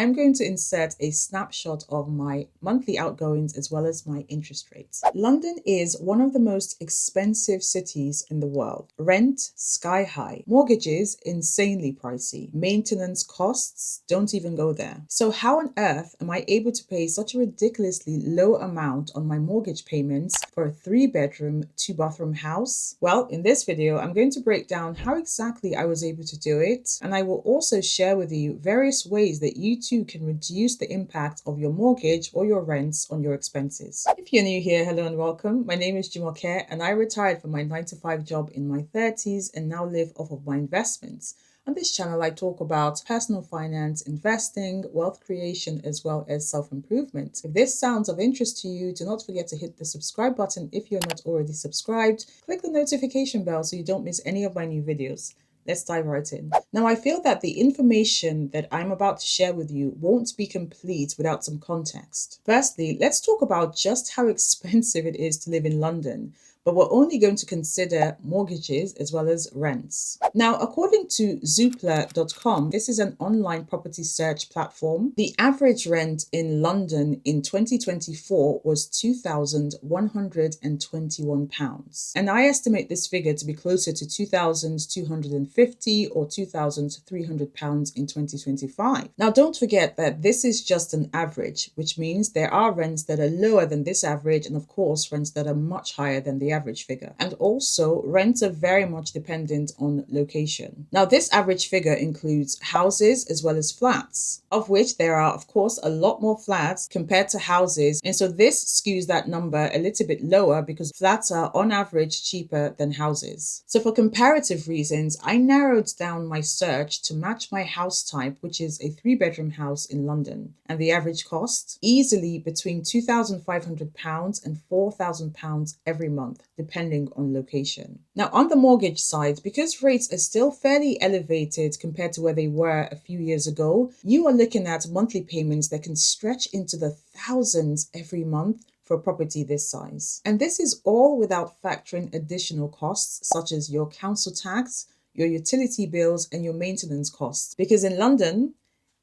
I'm going to insert a snapshot of my monthly outgoings as well as my interest rates. London is one of the most expensive cities in the world. Rent, sky high. Mortgages, insanely pricey. Maintenance costs, don't even go there. So how on earth am I able to pay such a ridiculously low amount on my mortgage payments for a 3-bedroom, 2-bathroom house? Well, in this video, I'm going to break down how exactly I was able to do it, and I will also share with you various ways that you too can reduce the impact of your mortgage or your rents on your expenses. If you're new here, hello and welcome. My name is Jumoke, and I retired from my 9-to-5 job in my 30s and now live off of my investments. On this channel, I talk about personal finance, investing, wealth creation, as well as self-improvement. If this sounds of interest to you, do not forget to hit the subscribe button if you're not already subscribed. Click the notification bell so you don't miss any of my new videos. Let's dive right in. Now, I feel that the information that I'm about to share with you won't be complete without some context. Firstly, let's talk about just how expensive it is to live in London, but we're only going to consider mortgages as well as rents. Now, according to Zoopla.com, this is an online property search platform. The average rent in London in 2024 was £2,121. And I estimate this figure to be closer to £2,250 or £2,300 in 2025. Now, don't forget that this is just an average, which means there are rents that are lower than this average, and of course, rents that are much higher than the average figure. And also, rents are very much dependent on location. Now, this average figure includes houses as well as flats, of which there are, of course, a lot more flats compared to houses. And so this skews that number a little bit lower because flats are on average cheaper than houses. So for comparative reasons, I narrowed down my search to match my house type, which is a 3-bedroom house in London. And the average cost, easily between £2,500 and £4,000 every month, depending on location. Now, on the mortgage side, because rates are still fairly elevated compared to where they were a few years ago, you are looking at monthly payments that can stretch into the thousands every month for a property this size. And this is all without factoring additional costs such as your council tax, your utility bills, and your maintenance costs. Because in London,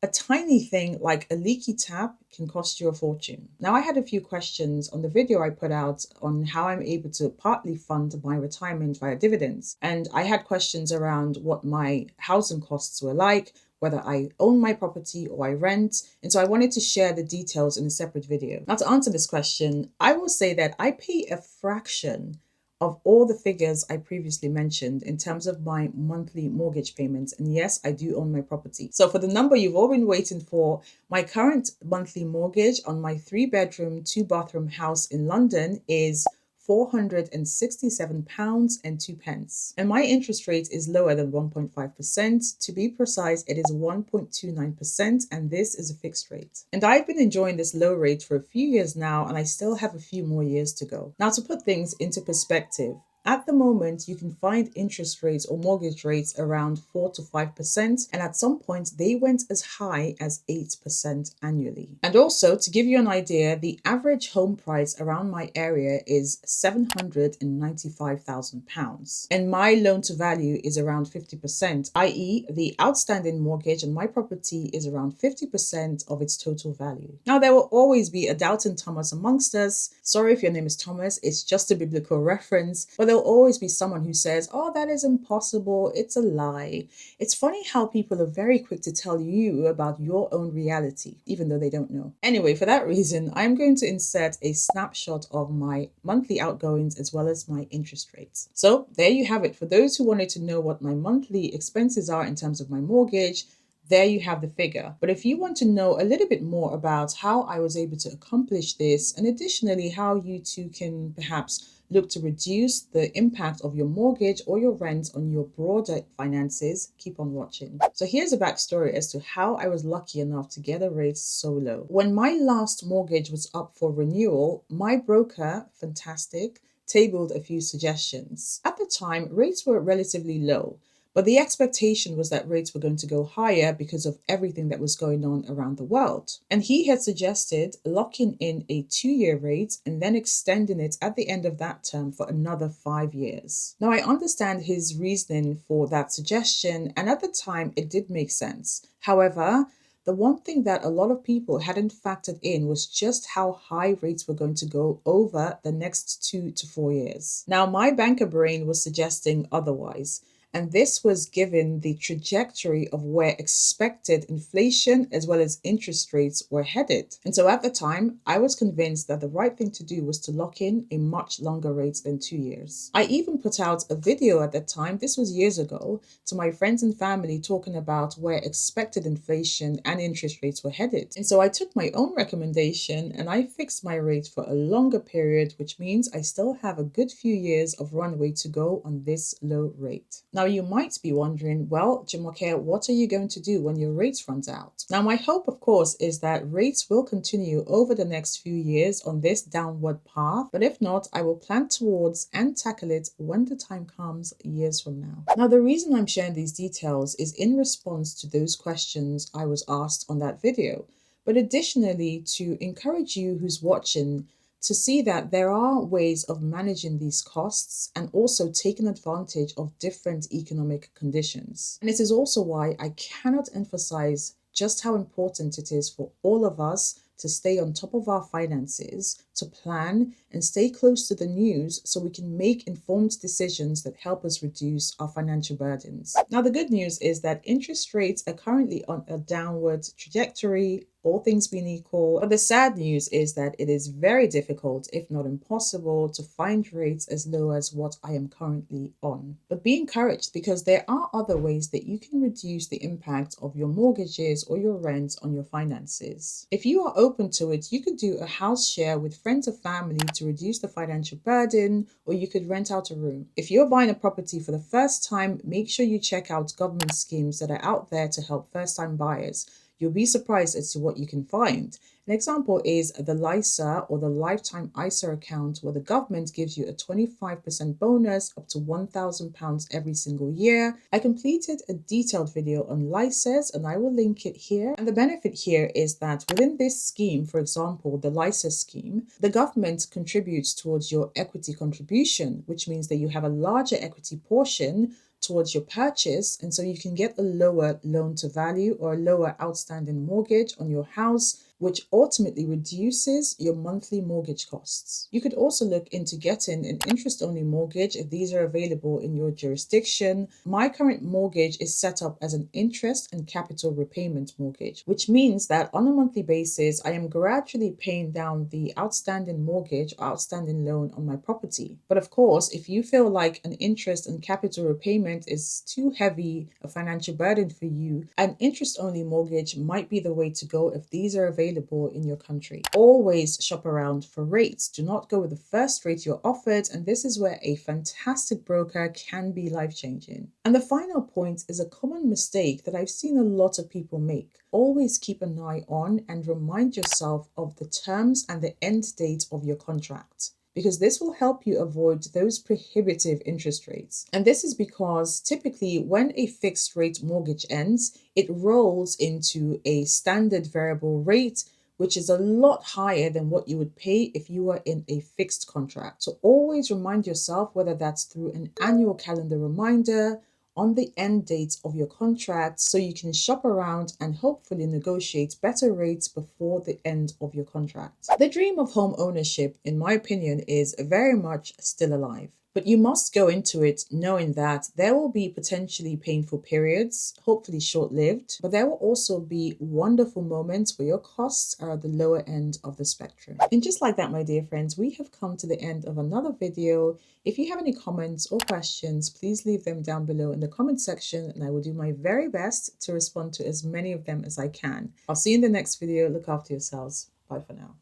a tiny thing like a leaky tap can cost you a fortune. Now, I had a few questions on the video I put out on how I'm able to partly fund my retirement via dividends. And I had questions around what my housing costs were like, whether I own my property or I rent. And so I wanted to share the details in a separate video. Now, to answer this question, I will say that I pay a fraction of all the figures I previously mentioned in terms of my monthly mortgage payments. And yes, I do own my property. So for the number you've all been waiting for, my current monthly mortgage on my 3-bedroom, 2-bathroom house in London is £467.02. And my interest rate is lower than 1.5%. To be precise, it is 1.29%, and this is a fixed rate. And I've been enjoying this low rate for a few years now, and I still have a few more years to go. Now, to put things into perspective, at the moment, you can find interest rates or mortgage rates around 4 to 5%, and at some point they went as high as 8% annually. And also, to give you an idea, the average home price around my area is £795,000, and my loan to value is around 50%, i.e. the outstanding mortgage on my property is around 50% of its total value. Now, there will always be a doubting Thomas amongst us. Sorry if your name is Thomas, it's just a biblical reference, but there'll always be someone who says, oh, that is impossible, it's a lie. It's funny how people are very quick to tell you about your own reality, even though they don't know. Anyway, for that reason, I'm going to insert a snapshot of my monthly outgoings as well as my interest rates. So there you have it. For those who wanted to know what my monthly expenses are in terms of my mortgage, there you have the figure. But if you want to know a little bit more about how I was able to accomplish this, and additionally how you too can perhaps look to reduce the impact of your mortgage or your rent on your broader finances, keep on watching. So here's a backstory as to how I was lucky enough to get a rate so low. When my last mortgage was up for renewal, my broker, fantastic, tabled a few suggestions. At the time, rates were relatively low, but the expectation was that rates were going to go higher because of everything that was going on around the world. And he had suggested locking in a 2-year rate and then extending it at the end of that term for another 5 years. Now, I understand his reasoning for that suggestion, and at the time it did make sense. However, the one thing that a lot of people hadn't factored in was just how high rates were going to go over the next 2 to 4 years. Now, my banker brain was suggesting otherwise. And this was given the trajectory of where expected inflation as well as interest rates were headed. And so at the time, I was convinced that the right thing to do was to lock in a much longer rate than 2 years. I even put out a video at that time, this was years ago, to my friends and family talking about where expected inflation and interest rates were headed. And so I took my own recommendation and I fixed my rate for a longer period, which means I still have a good few years of runway to go on this low rate. Now, you might be wondering, well, Jumoke, what are you going to do when your rates runs out? Now, my hope, of course, is that rates will continue over the next few years on this downward path. But if not, I will plan towards and tackle it when the time comes years from now. Now, the reason I'm sharing these details is in response to those questions I was asked on that video. But additionally, to encourage you who's watching to see that there are ways of managing these costs and also taking advantage of different economic conditions. And it is also why I cannot emphasize just how important it is for all of us to stay on top of our finances, to plan and stay close to the news so we can make informed decisions that help us reduce our financial burdens. Now, the good news is that interest rates are currently on a downward trajectory, all things being equal. But the sad news is that it is very difficult, if not impossible, to find rates as low as what I am currently on. But be encouraged, because there are other ways that you can reduce the impact of your mortgages or your rent on your finances. If you are open to it, you could do a house share with friends or family to reduce the financial burden, or you could rent out a room. If you're buying a property for the first time, make sure you check out government schemes that are out there to help first-time buyers. You'll be surprised as to what you can find. An example is the LISA, or the Lifetime ISA account, where the government gives you a 25% bonus up to £1,000 every single year. I completed a detailed video on LISAs and I will link it here. And the benefit here is that within this scheme, for example, the LISA scheme, the government contributes towards your equity contribution, which means that you have a larger equity portion towards your purchase, and so you can get a lower loan to value or a lower outstanding mortgage on your house, which ultimately reduces your monthly mortgage costs. You could also look into getting an interest-only mortgage if these are available in your jurisdiction. My current mortgage is set up as an interest and capital repayment mortgage, which means that on a monthly basis, I am gradually paying down the outstanding mortgage or outstanding loan on my property. But of course, if you feel like an interest and capital repayment is too heavy a financial burden for you, an interest-only mortgage might be the way to go if these are available in your country. Always shop around for rates. Do not go with the first rate you're offered, and this is where a fantastic broker can be life-changing. And the final point is a common mistake that I've seen a lot of people make. Always keep an eye on and remind yourself of the terms and the end date of your contract, because this will help you avoid those prohibitive interest rates. And this is because typically when a fixed rate mortgage ends, it rolls into a standard variable rate, which is a lot higher than what you would pay if you were in a fixed contract. So always remind yourself, whether that's through an annual calendar reminder, on the end date of your contract, so you can shop around and hopefully negotiate better rates before the end of your contract. The dream of home ownership, in my opinion, is very much still alive. But you must go into it knowing that there will be potentially painful periods, hopefully short-lived, but there will also be wonderful moments where your costs are at the lower end of the spectrum. And just like that, my dear friends, we have come to the end of another video. If you have any comments or questions, please leave them down below in the comment section, and I will do my very best to respond to as many of them as I can. I'll see you in the next video. Look after yourselves. Bye for now.